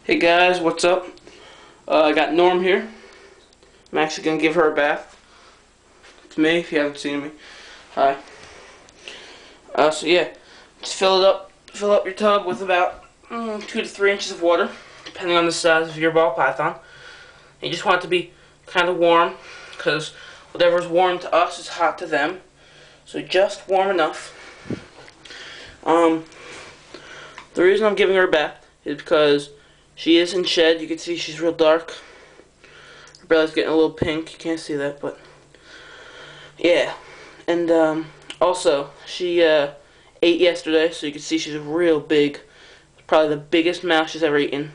Hey guys, what's up? I got Norm here. I'm actually going to give her a bath. It's me, if you haven't seen me. Hi. So yeah, just fill up your tub with about 2 to 3 inches of water, depending on the size of your ball python. You just want it to be kind of warm, because whatever's warm to us is hot to them. So just warm enough. The reason I'm giving her a bath is because she is in shed. You can see she's real dark. Her belly's getting a little pink. You can't see that, but yeah. And also, she ate yesterday, so you can see she's real big. It's probably the biggest mouse she's ever eaten.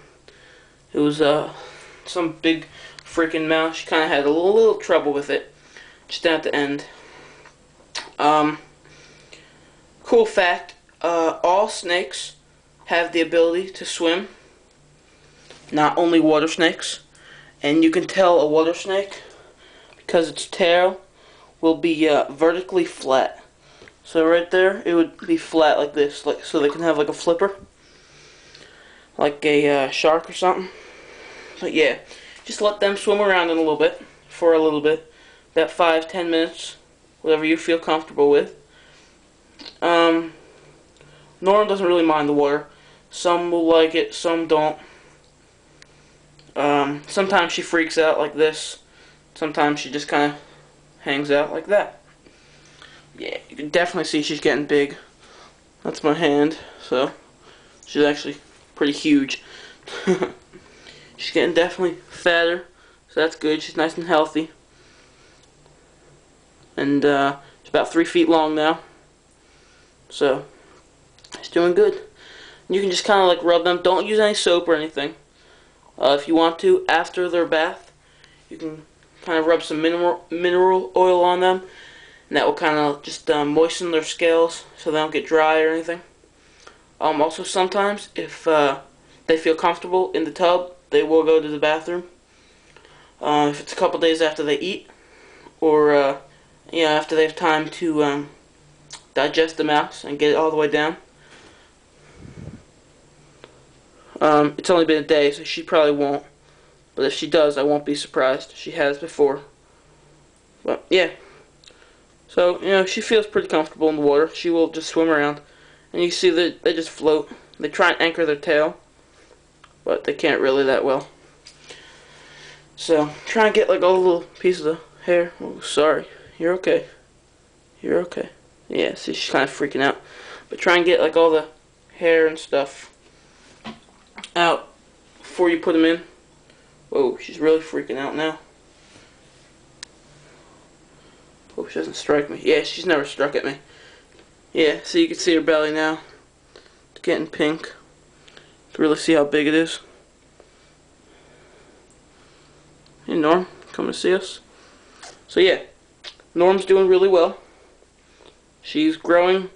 It was some big freaking mouse. She kind of had a little trouble with it, just down at the end. Cool fact: all snakes have the ability to swim. Not only water snakes. And you can tell a water snake because its tail will be vertically flat. So right there, it would be flat like this, like so they can have like a flipper, like a shark or something. But yeah, just let them swim around in a little bit, for a little bit, about 5-10 minutes, whatever you feel comfortable with. Norm doesn't really mind the water. Some will like it, some don't. Sometimes she freaks out like this. Sometimes she just kind of hangs out like that. Yeah, you can definitely see she's getting big. That's my hand, so she's actually pretty huge. She's getting definitely fatter, so that's good. She's nice and healthy. And she's about 3 feet long now. So she's doing good. You can just kind of like rub them. Don't use any soap or anything. If you want to, after their bath, you can kind of rub some mineral oil on them, and that will kind of just moisten their scales so they don't get dry or anything. Also, sometimes, if they feel comfortable in the tub, they will go to the bathroom. If it's a couple days after they eat, or after they have time to digest the mouse and get it all the way down. It's only been a day, so she probably won't. But if she does, I won't be surprised. She has before. But, yeah. So, she feels pretty comfortable in the water. She will just swim around. And you see that they just float. They try and anchor their tail, but they can't really that well. So, try and get like all the little pieces of hair. Oh, sorry. You're okay. You're okay. Yeah, see, she's kind of freaking out. But try and get like all the hair and stuff out before you put them in. Whoa, she's really freaking out now. Hope she doesn't strike me. Yeah, she's never struck at me. Yeah, so you can see her belly now. It's getting pink. You can really see how big it is. Hey Norm, come to see us. So yeah, Norm's doing really well. She's growing.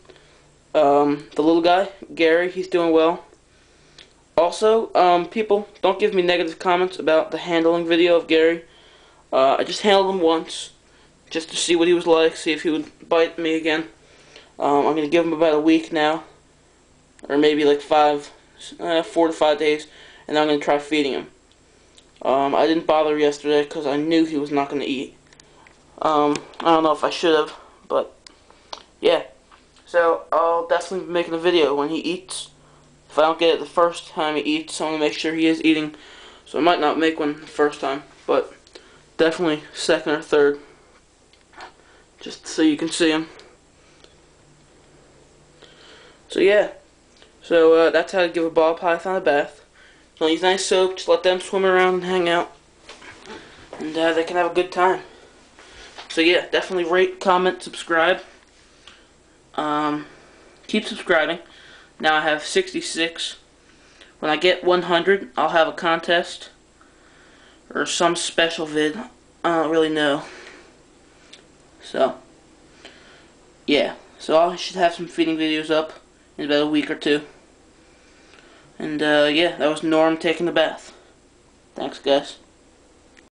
The little guy, Gary, he's doing well. Also, people, don't give me negative comments about the handling video of Gary. I just handled him once, just to see what he was like, see if he would bite me again. I'm going to give him about a week now, or maybe like 4 to 5 days, and then I'm going to try feeding him. I didn't bother yesterday because I knew he was not going to eat. I don't know if I should have, but yeah. So, I'll definitely be making a video when he eats. If I don't get it the first time he eats, I'm going to make sure he is eating. So I might not make one the first time, but definitely second or third. Just so you can see him. So yeah. So that's how to give a ball python a bath. Don't use any soap, just let them swim around and hang out. And they can have a good time. So yeah, definitely rate, comment, subscribe. Keep subscribing. Now I have 66. When I get 100, I'll have a contest or some special vid. I don't really know. So, yeah. So I should have some feeding videos up in about a week or 2. And yeah, that was Norm taking the bath. Thanks, guys.